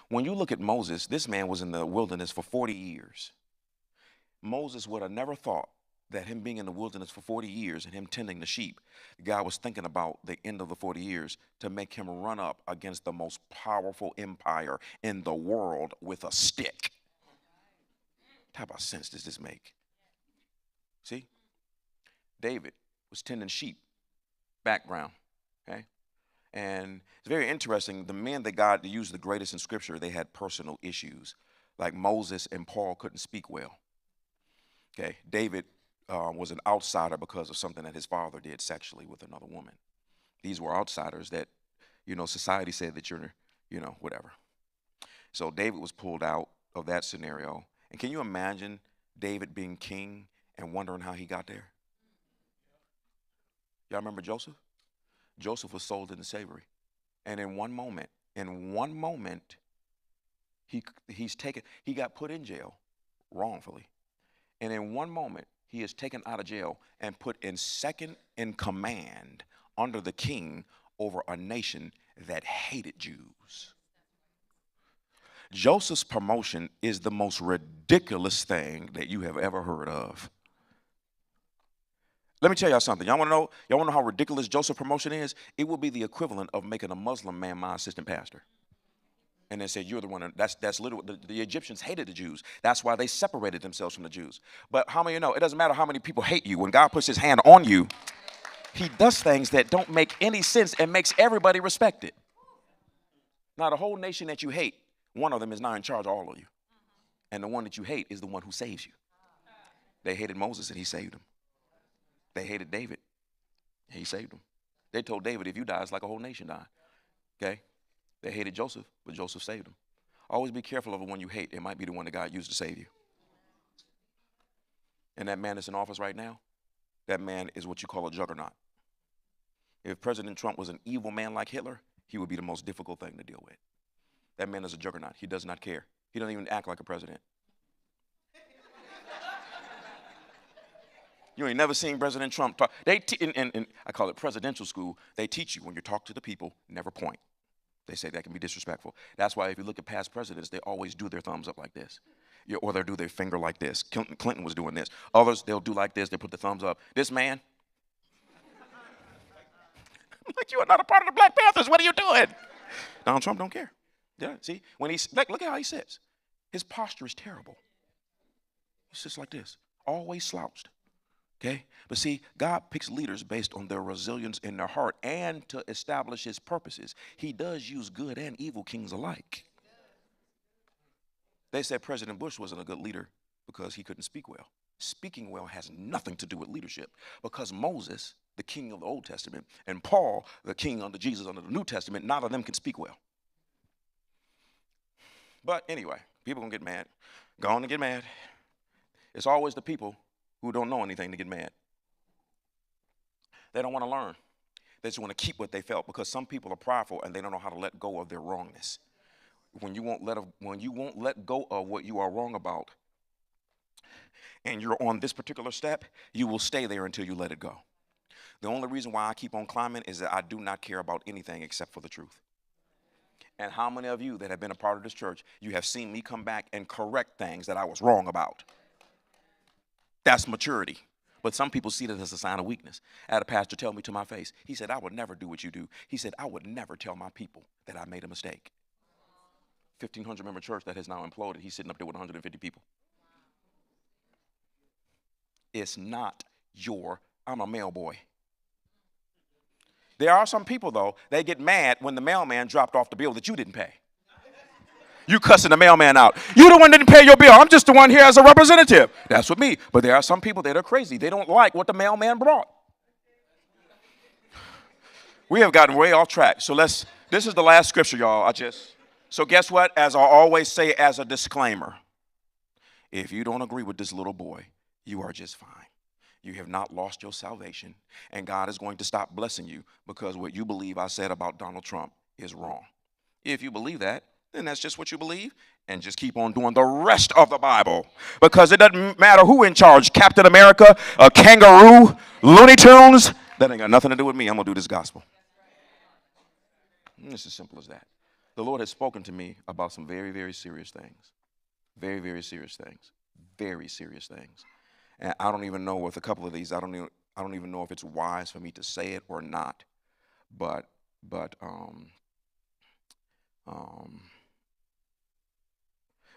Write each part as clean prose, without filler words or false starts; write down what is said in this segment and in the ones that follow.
When you look at Moses, this man was in the wilderness for 40 years. Moses would have never thought that him being in the wilderness for 40 years and him tending the sheep, God was thinking about the end of the 40 years to make him run up against the most powerful empire in the world with a stick. What type of sense does this make? See? David was tending sheep, background, okay? And it's very interesting. The men that God used the greatest in Scripture, they had personal issues. Like Moses and Paul couldn't speak well. Okay, David was an outsider because of something that his father did sexually with another woman. These were outsiders that, society said that you're, whatever. So David was pulled out of that scenario. And can you imagine David being king and wondering how he got there? Y'all remember Joseph? Joseph was sold into slavery. And in one moment, he got put in jail wrongfully. And in one moment, he is taken out of jail and put in second in command under the king over a nation that hated Jews. Joseph's promotion is the most ridiculous thing that you have ever heard of. Let me tell y'all something. Y'all want to know how ridiculous Joseph's promotion is? It will be the equivalent of making a Muslim man my assistant pastor. And they said, you're the one. That's literally, the Egyptians hated the Jews. That's why they separated themselves from the Jews. But how many of you know, it doesn't matter how many people hate you. When God puts his hand on you, he does things that don't make any sense and makes everybody respect it. Now, the whole nation that you hate, one of them is now in charge of all of you. And the one that you hate is the one who saves you. They hated Moses and he saved them. They hated David. He saved them. They told David, if you die, it's like a whole nation died. Okay? They hated Joseph, but Joseph saved them. Always be careful of the one you hate. It might be the one that God used to save you. And that man that's in office right now, that man is what you call a juggernaut. If President Trump was an evil man like Hitler, he would be the most difficult thing to deal with. That man is a juggernaut. He does not care. He doesn't even act like a president. You ain't never seen President Trump talk. And I call it presidential school. They teach you when you talk to the people, never point. They say that can be disrespectful. That's why if you look at past presidents, they always do their thumbs up like this. Or they'll do their finger like this. Clinton was doing this. Others, they'll do like this. They put the thumbs up. This man, like, you are not a part of the Black Panthers. What are you doing? Donald Trump don't care. Yeah, see? When he's, look at how he sits. His posture is terrible. He sits like this, always slouched. Okay? But see, God picks leaders based on their resilience in their heart and to establish his purposes. He does use good and evil kings alike. They said President Bush wasn't a good leader because he couldn't speak well. Speaking well has nothing to do with leadership because Moses, the king of the Old Testament, and Paul, the king under Jesus under the New Testament, none of them can speak well. But anyway, people gonna get mad. Go on and get mad. It's always the people who don't know anything to get mad. They don't want to learn. They just want to keep what they felt because some people are prideful and they don't know how to let go of their wrongness. When you won't let go of what you are wrong about and you're on this particular step, you will stay there until you let it go. The only reason why I keep on climbing is that I do not care about anything except for the truth. And how many of you that have been a part of this church, you have seen me come back and correct things that I was wrong about? That's maturity. But some people see that as a sign of weakness. I had a pastor tell me to my face, he said, I would never do what you do. He said, I would never tell my people that I made a mistake. 1,500 member church that has now imploded. He's sitting up there with 150 people. It's not I'm a mail boy. There are some people, though, they get mad when the mailman dropped off the bill that you didn't pay. You cussing the mailman out. You the one that didn't pay your bill. I'm just the one here as a representative. That's with me. But there are some people that are crazy. They don't like what the mailman brought. We have gotten way off track. So this is the last scripture, y'all. So guess what? As I always say as a disclaimer, if you don't agree with this little boy, you are just fine. You have not lost your salvation. And God is going to stop blessing you because what you believe I said about Donald Trump is wrong. If you believe that, then that's just what you believe, and just keep on doing the rest of the Bible. Because it doesn't matter who in charge, Captain America, a kangaroo, Looney Tunes, that ain't got nothing to do with me. I'm going to do this gospel. It's as simple as that. The Lord has spoken to me about some very, very serious things. Very, very serious things. Very serious things. And I don't even know with a couple of these, I don't even know if it's wise for me to say it or not. But but um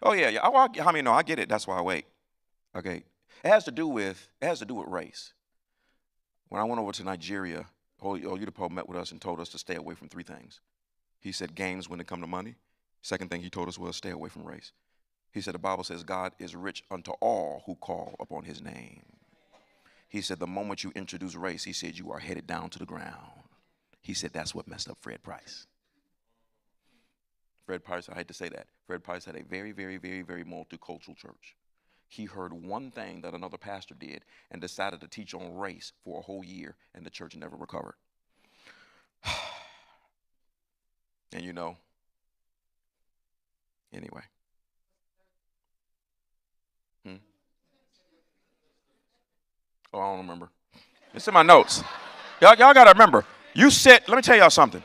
oh yeah. How many know I get it? That's why I wait. Okay. It has to do with race. When I went over to Nigeria, Oyedepo met with us and told us to stay away from three things. He said games when it come to money. Second thing he told us was stay away from race. He said the Bible says God is rich unto all who call upon his name. He said the moment you introduce race, he said you are headed down to the ground. He said that's what messed up Fred Price. Fred Price, I hate to say that. Fred Price had a very, very, very, very multicultural church. He heard one thing that another pastor did and decided to teach on race for a whole year, and the church never recovered. And anyway. Oh, I don't remember. It's in my notes. Y'all got to remember. Let me tell y'all something.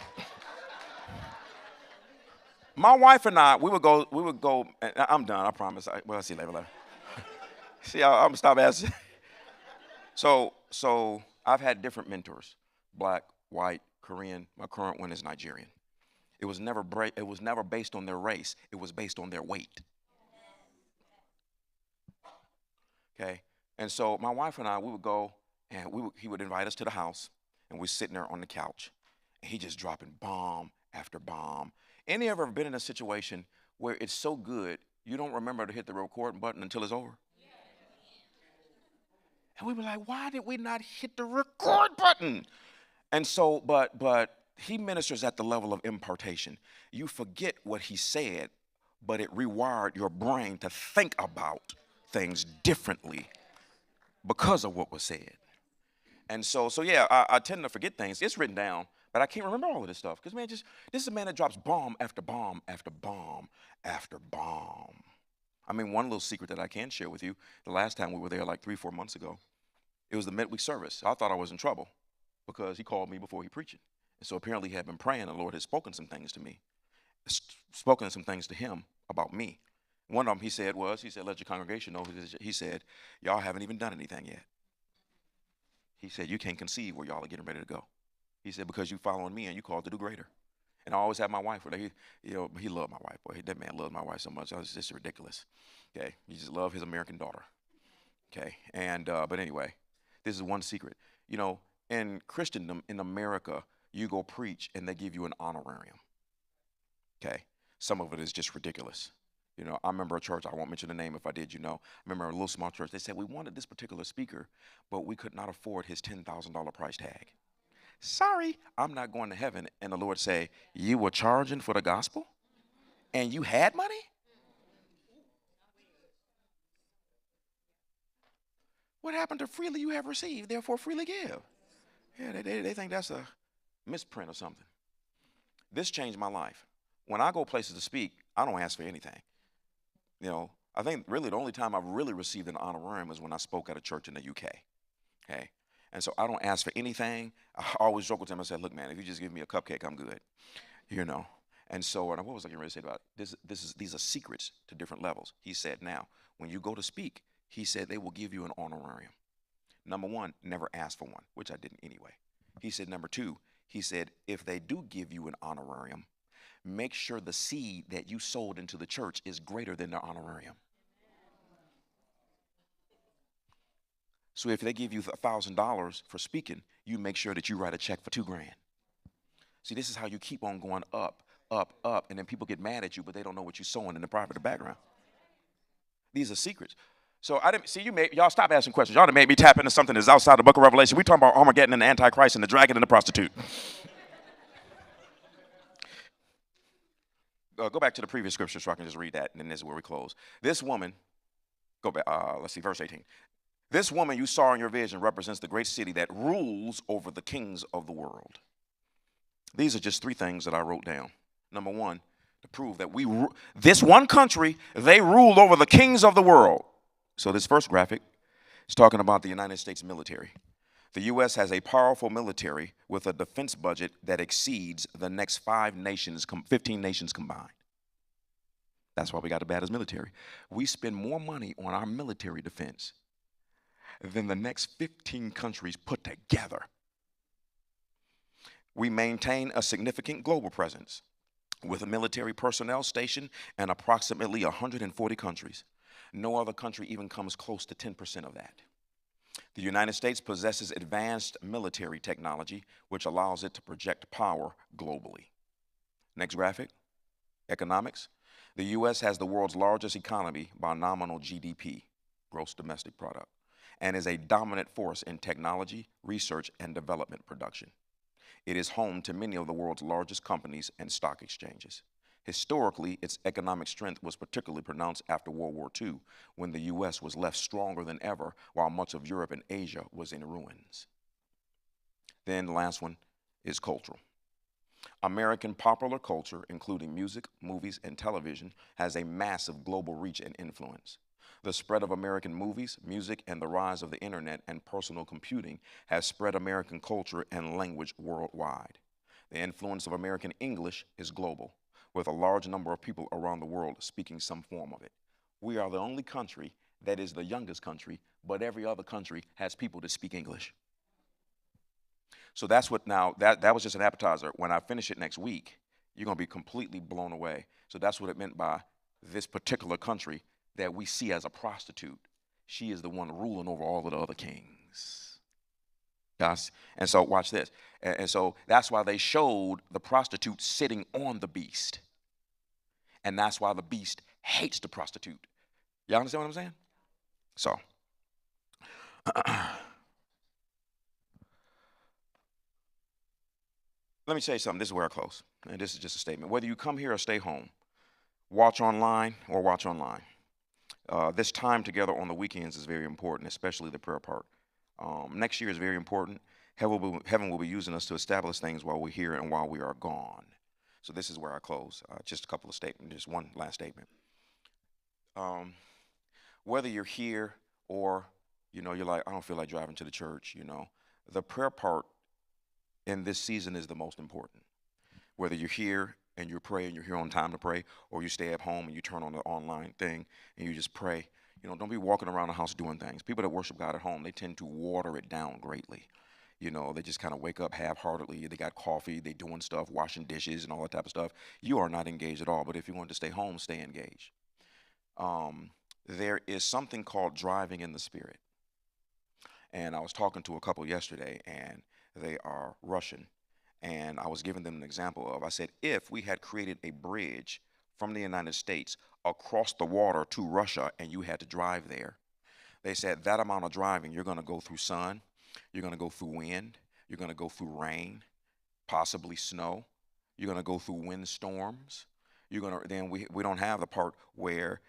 My wife and I, we would go, I'm done, I promise. I'll see you later. See, I'm going to stop asking. So I've had different mentors, black, white, Korean. My current one is Nigerian. It was never based on their race. It was based on their weight. Okay? And so my wife and I, we would go, and he would invite us to the house, and we're sitting there on the couch, and he just dropping bomb after bomb. Any ever been in a situation where it's so good, you don't remember to hit the record button until it's over? And we were like, why did we not hit the record button? And so, but he ministers at the level of impartation. You forget what he said, but it rewired your brain to think about things differently because of what was said. And so yeah, I tend to forget things. It's written down, but I can't remember all of this stuff. Because, man, this is a man that drops bomb after bomb after bomb after bomb. I mean, one little secret that I can share with you, the last time we were there like 3-4 months ago, it was the midweek service. I thought I was in trouble because he called me before he preached. And so apparently he had been praying, and the Lord had spoken some things to me, spoken some things to him about me. One of them he said, let your congregation know. He said, y'all haven't even done anything yet. He said, you can't conceive where y'all are getting ready to go. He said, because you following me and you called to do greater. And I always have my wife. He loved my wife. Boy, that man loves my wife so much. It's just ridiculous. Okay, he just loved his American daughter. Okay, and but anyway, this is one secret. In Christendom in America, you go preach and they give you an honorarium. Okay, some of it is just ridiculous. I remember a church, I won't mention the name if I did, I remember a little small church. They said we wanted this particular speaker, but we could not afford his $10,000 price tag. Sorry, I'm not going to heaven. And the Lord say, you were charging for the gospel and you had money? What happened to freely you have received, therefore freely give? Yeah, they think that's a misprint or something. This changed my life. When I go places to speak, I don't ask for anything. I think really the only time I've really received an honorarium is when I spoke at a church in the UK. Okay. And so I don't ask for anything. I always joke with him. I said, look, man, if you just give me a cupcake, I'm good. And so what was I getting ready to say about this? These are secrets to different levels. He said, now, when you go to speak, he said they will give you an honorarium. Number one, never ask for one, which I didn't anyway. He said, number two, he said, if they do give you an honorarium, make sure the seed that you sold into the church is greater than the honorarium. So if they give you $1,000 for speaking, you make sure that you write a check for $2,000. See, this is how you keep on going up, up, up, and then people get mad at you, but they don't know what you're sowing in the private background. These are secrets. So I didn't see y'all stop asking questions. Y'all done made me tap into something that's outside the book of Revelation. We talking about Armageddon and the Antichrist and the dragon and the prostitute. Go back to the previous scripture so I can just read that, and then this is where we close. This woman, go back, let's see, verse 18. This woman you saw in your vision represents the great city that rules over the kings of the world. These are just three things that I wrote down. Number one, to prove that this one country, they rule over the kings of the world. So this first graphic is talking about the United States military. The U.S. has a powerful military with a defense budget that exceeds the next 15 nations combined. That's why we got the baddest military. We spend more money on our military defense than the next 15 countries put together. We maintain a significant global presence with a military personnel stationed in approximately 140 countries. No other country even comes close to 10% of that. The United States possesses advanced military technology, which allows it to project power globally. Next graphic, economics. The U.S. has the world's largest economy by nominal GDP, gross domestic product, and is a dominant force in technology, research, and development production. It is home to many of the world's largest companies and stock exchanges. Historically, its economic strength was particularly pronounced after World War II, when the U.S. was left stronger than ever, while much of Europe and Asia was in ruins. Then the last one is cultural. American popular culture, including music, movies, and television, has a massive global reach and influence. The spread of American movies, music, and the rise of the internet and personal computing has spread American culture and language worldwide. The influence of American English is global, with a large number of people around the world speaking some form of it. We are the only country that is the youngest country, but every other country has people that speak English. So that's what now, that was just an appetizer. When I finish it next week, you're going to be completely blown away. So that's what it meant by this particular country that we see as a prostitute. She is the one ruling over all of the other kings. Yes? And so watch this. And so that's why they showed the prostitute sitting on the beast. And that's why the beast hates the prostitute. Y'all understand what I'm saying? So. Let me tell you something. This is where I close. And this is just a statement. Whether you come here or stay home, watch online or watch online. This time together on the weekends is very important, especially the prayer part. Next year is very important. Heaven will be using us to establish things while we're here and while we are gone. So this is where I close. Just a couple of statements, just one last statement. Whether you're here or, you're like, I don't feel like driving to the church, the prayer part in this season is the most important. Whether you're here and you pray and you're here on time to pray, or you stay at home and you turn on the online thing and you just pray, don't be walking around the house doing things. People that worship God at home, they tend to water it down greatly. They just kind of wake up half-heartedly. They got coffee, they doing stuff, washing dishes and all that type of stuff. You are not engaged at all, but if you want to stay home, stay engaged. There is something called driving in the Spirit. And I was talking to a couple yesterday, and they are Russian. And I was giving them an example of, I said, if we had created a bridge from the United States across the water to Russia and you had to drive there, they said that amount of driving, you're going to go through sun, you're going to go through wind, you're going to go through rain, possibly snow, you're going to go through windstorms. Then we don't have the part where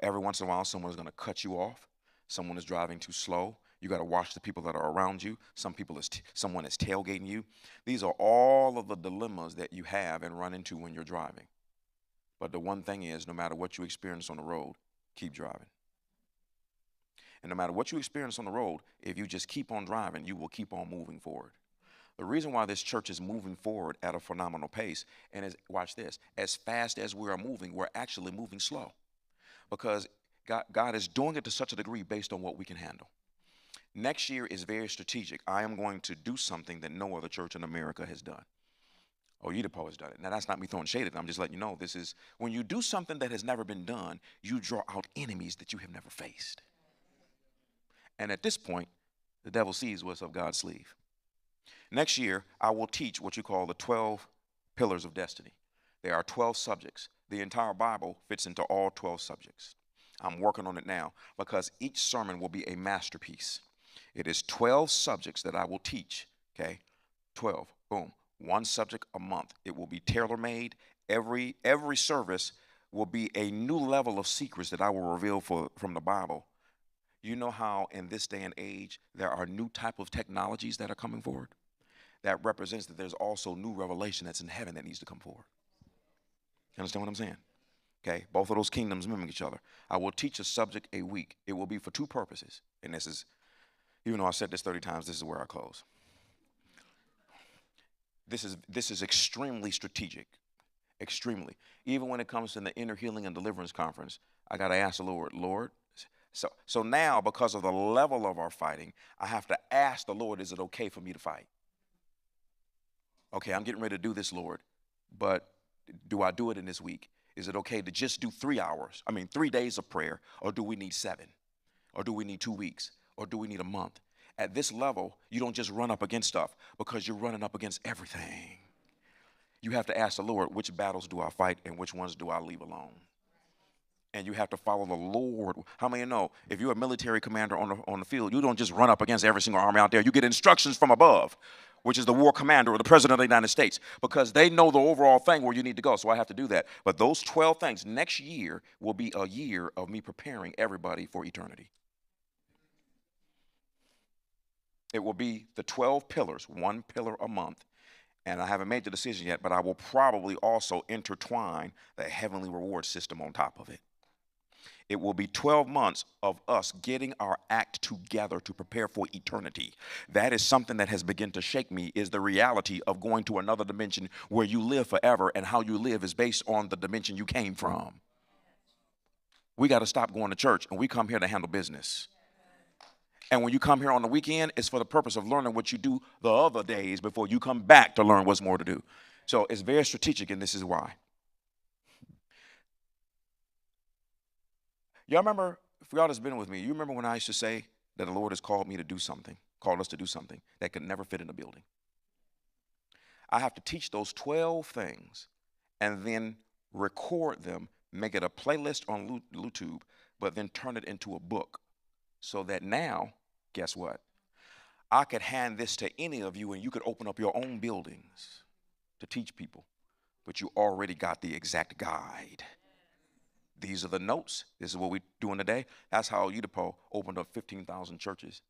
every once in a while someone's going to cut you off, someone is driving too slow. You got to watch the people that are around you. Someone is tailgating you. These are all of the dilemmas that you have and run into when you're driving. But the one thing is, no matter what you experience on the road, keep driving. And no matter what you experience on the road, if you just keep on driving, you will keep on moving forward. The reason why this church is moving forward at a phenomenal pace, and watch this, as fast as we are moving, we're actually moving slow. Because God is doing it to such a degree based on what we can handle. Next year is very strategic. I am going to do something that no other church in America has done. Oh, you'd have always done it. Now, that's not me throwing shade at them. I'm just letting you know, this is, when you do something that has never been done, you draw out enemies that you have never faced. And at this point, the devil sees what's up God's sleeve. Next year, I will teach what you call the 12 pillars of destiny. There are 12 subjects. The entire Bible fits into all 12 subjects. I'm working on it now because each sermon will be a masterpiece. It is 12 subjects that I will teach, okay? 12, boom. One subject a month. It will be tailor-made. Every service will be a new level of secrets that I will reveal from the Bible. You know how in this day and age there are new type of technologies that are coming forward? That represents that there's also new revelation that's in heaven that needs to come forward. You understand what I'm saying? Okay, both of those kingdoms mimic each other. I will teach a subject a week. It will be for two purposes, and this is, Even though I said this 30 times, this is where I close. This is extremely strategic. Extremely. Even when it comes to the inner healing and deliverance conference, I got to ask the Lord. So now, because of the level of our fighting, I have to ask the Lord, is it okay for me to fight? Okay, I'm getting ready to do this, Lord, but do I do it in this week? Is it okay to just do 3 hours? I mean, 3 days of prayer, or do we need 7? Or do we need 2 weeks? Or do we need a month? At this level, you don't just run up against stuff because you're running up against everything. You have to ask the Lord, which battles do I fight and which ones do I leave alone? And you have to follow the Lord. How many know if you're a military commander on the field, you don't just run up against every single army out there. You get instructions from above, which is the war commander or the president of the United States, because they know the overall thing where you need to go. So I have to do that. But those 12 things, next year will be a year of me preparing everybody for eternity. It will be the 12 pillars, 1 pillar a month. And I haven't made the decision yet, but I will probably also intertwine the heavenly reward system on top of it. It will be 12 months of us getting our act together to prepare for eternity. That is something that has begun to shake me, is the reality of going to another dimension where you live forever, and how you live is based on the dimension you came from. We got to stop going to church, and we come here to handle business. And when you come here on the weekend, it's for the purpose of learning what you do the other days before you come back to learn what's more to do. So it's very strategic, and this is why. Y'all remember, for y'all that's been with me, you remember when I used to say that the Lord has called me to do something, called us to do something that could never fit in a building? I have to teach those 12 things and then record them, make it a playlist on YouTube, but then turn it into a book. So that now, guess what? I could hand this to any of you and you could open up your own buildings to teach people, but you already got the exact guide. These are the notes. This is what we're doing today. That's how Udipo opened up 15,000 churches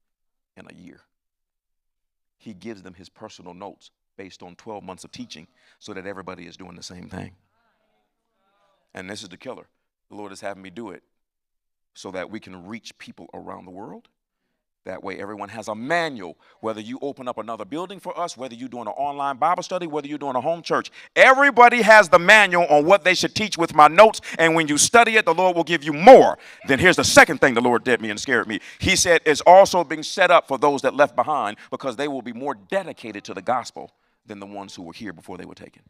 in a year. He gives them his personal notes based on 12 months of teaching so that everybody is doing the same thing. And this is the killer. The Lord is having me do it so that we can reach people around the world. That way everyone has a manual, whether you open up another building for us, whether you're doing an online Bible study, whether you're doing a home church. Everybody has the manual on what they should teach with my notes, and when you study it, the Lord will give you more. Then here's the second thing the Lord did me and scared me. He said it's also being set up for those that left behind, because they will be more dedicated to the gospel than the ones who were here before they were taken.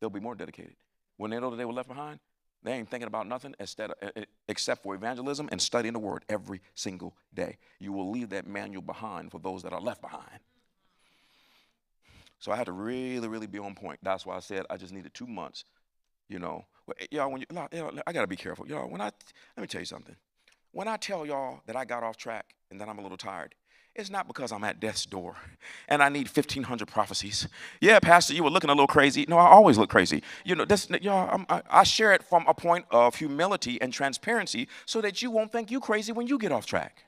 They'll be more dedicated. When they know that they were left behind, they ain't thinking about nothing except for evangelism and studying the word every single day. You will leave that manual behind for those that are left behind. So I had to really, really be on point. That's why I said I just needed 2 months. Y'all, I gotta be careful. Y'all, let me tell you something. When I tell y'all that I got off track and that I'm a little tired, it's not because I'm at death's door and I need 1,500 prophecies. Yeah, Pastor, you were looking a little crazy. No, I always look crazy. I share it from a point of humility and transparency so that you won't think you crazy when you get off track.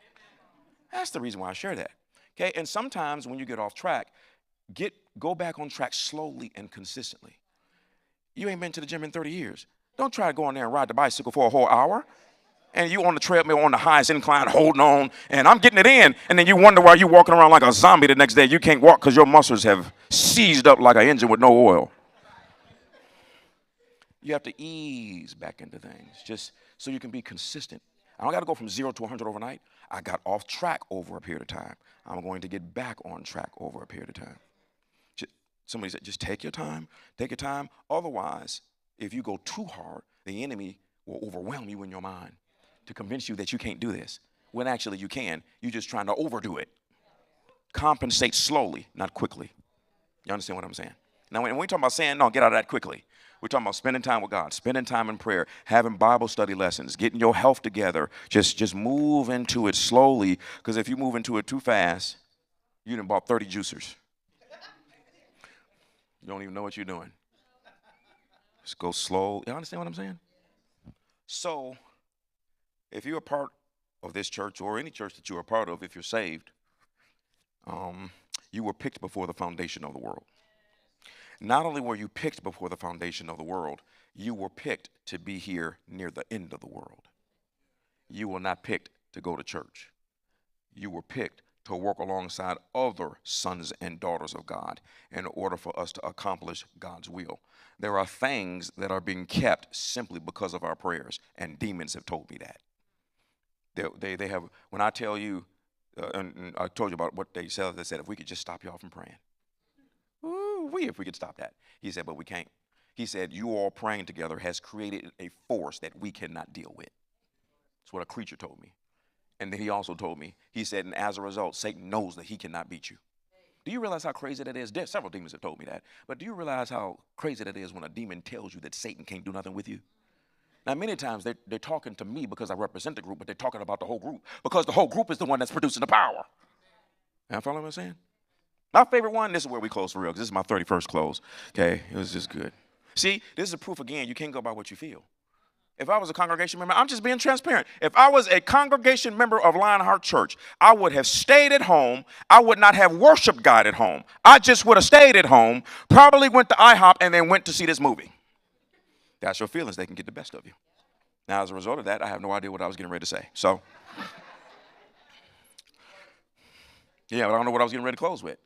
That's the reason why I share that. Okay, and sometimes when you get off track, go back on track slowly and consistently. You ain't been to the gym in 30 years. Don't try to go in there and ride the bicycle for a whole hour. And you on the treadmill on the highest incline holding on, and I'm getting it in, and then you wonder why you're walking around like a zombie the next day. You can't walk because your muscles have seized up like an engine with no oil. You have to ease back into things just so you can be consistent. I don't got to go from 0 to 100 overnight. I got off track over a period of time. I'm going to get back on track over a period of time. Somebody said, just take your time. Take your time. Otherwise, if you go too hard, the enemy will overwhelm you in your mind to convince you that you can't do this, when actually you can. You're just trying to overdo it. Compensate slowly, not quickly. You understand what I'm saying? Now, when we talk about saying, no, get out of that quickly, we're talking about spending time with God, spending time in prayer, having Bible study lessons, getting your health together. Just move into it slowly, because if you move into it too fast, you done bought 30 juicers. You don't even know what you're doing. Just go slow. You understand what I'm saying? So, if you're a part of this church or any church that you're a part of, if you're saved, you were picked before the foundation of the world. Not only were you picked before the foundation of the world, you were picked to be here near the end of the world. You were not picked to go to church. You were picked to work alongside other sons and daughters of God in order for us to accomplish God's will. There are things that are being kept simply because of our prayers, and demons have told me that. They have, when I tell you, and I told you about what they said, if we could just stop y'all from praying. Ooh, if we could stop that. He said, but we can't. He said, you all praying together has created a force that we cannot deal with. That's what a creature told me. And then he also told me, he said, and as a result, Satan knows that he cannot beat you. Do you realize how crazy that is? There's several demons have told me that. But do you realize how crazy that is when a demon tells you that Satan can't do nothing with you? Now, many times they're talking to me because I represent the group, but they're talking about the whole group because the whole group is the one that's producing the power. Now, follow what I'm saying? My favorite one, this is where we close for real, because this is my 31st close. Okay, it was just good. See, this is a proof again, you can't go by what you feel. If I was a congregation member, I'm just being transparent. If I was a congregation member of Lionheart Church, I would have stayed at home. I would not have worshiped God at home. I just would have stayed at home, probably went to IHOP, and then went to see this movie. That's your feelings. They can get the best of you. Now, as a result of that, I have no idea what I was getting ready to say. So, yeah, but I don't know what I was getting ready to close with.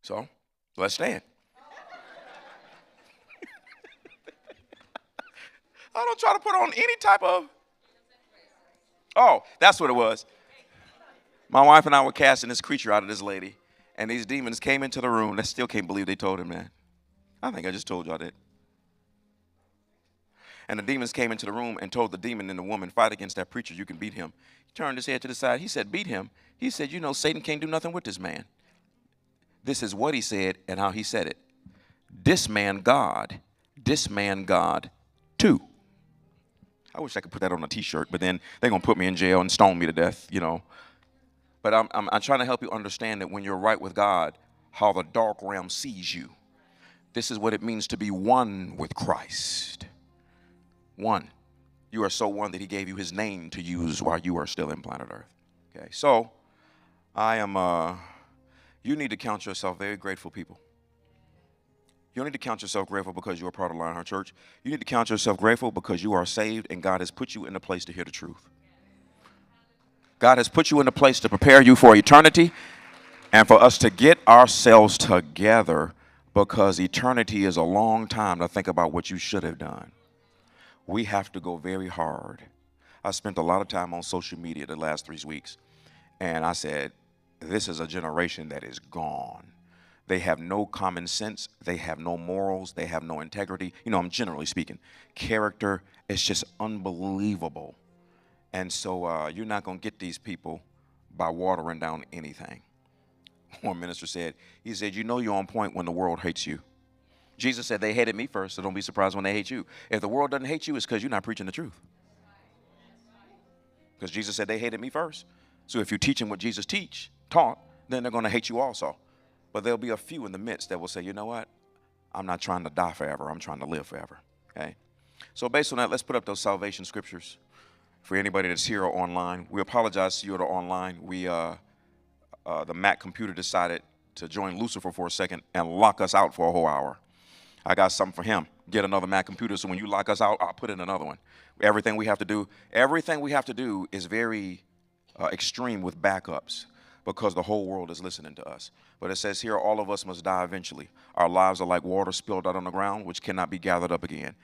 So, let's stand. I don't try to put on any type of... Oh, that's what it was. My wife and I were casting this creature out of this lady, and these demons came into the room. I still can't believe they told him that. I think I just told y'all that. And the demons came into the room and told the demon and the woman, fight against that preacher, you can beat him. He turned his head to the side. He said, beat him. He said, you know, Satan can't do nothing with this man. This is what he said and how he said it. This man God too. I wish I could put that on a t-shirt, but then they're going to put me in jail and stone me to death, you know. But I'm trying to help you understand that when you're right with God, how the dark realm sees you. This is what it means to be one with Christ. One. You are so one that he gave you his name to use while you are still in planet Earth. Okay, so you need to count yourself very grateful people. You don't need to count yourself grateful because you're a part of Lionheart Church. You need to count yourself grateful because you are saved and God has put you in a place to hear the truth. God has put you in a place to prepare you for eternity and for us to get ourselves together, because eternity is a long time to think about what you should have done. We have to go very hard. I spent a lot of time on social media the last 3 weeks, and I said, this is a generation that is gone. They have no common sense. They have no morals. They have no integrity. You know, I'm generally speaking. Character is just unbelievable. And so you're not going to get these people by watering down anything. One minister said, he said, you know you're on point when the world hates you. Jesus said they hated me first, so don't be surprised when they hate you. If the world doesn't hate you, it's because you're not preaching the truth. Because Jesus said they hated me first. So if you're teaching what Jesus taught, then they're going to hate you also. But there'll be a few in the midst that will say, you know what? I'm not trying to die forever. I'm trying to live forever. Okay? So based on that, let's put up those salvation scriptures for anybody that's here or online. We apologize to you that are online. The Mac computer decided to join Lucifer for a second and lock us out for a whole hour. I got something for him. Get another Mac computer, so when you lock us out, I'll put in another one. Everything we have to do is very extreme with backups, because the whole world is listening to us. But it says here, all of us must die eventually. Our lives are like water spilled out on the ground, which cannot be gathered up again.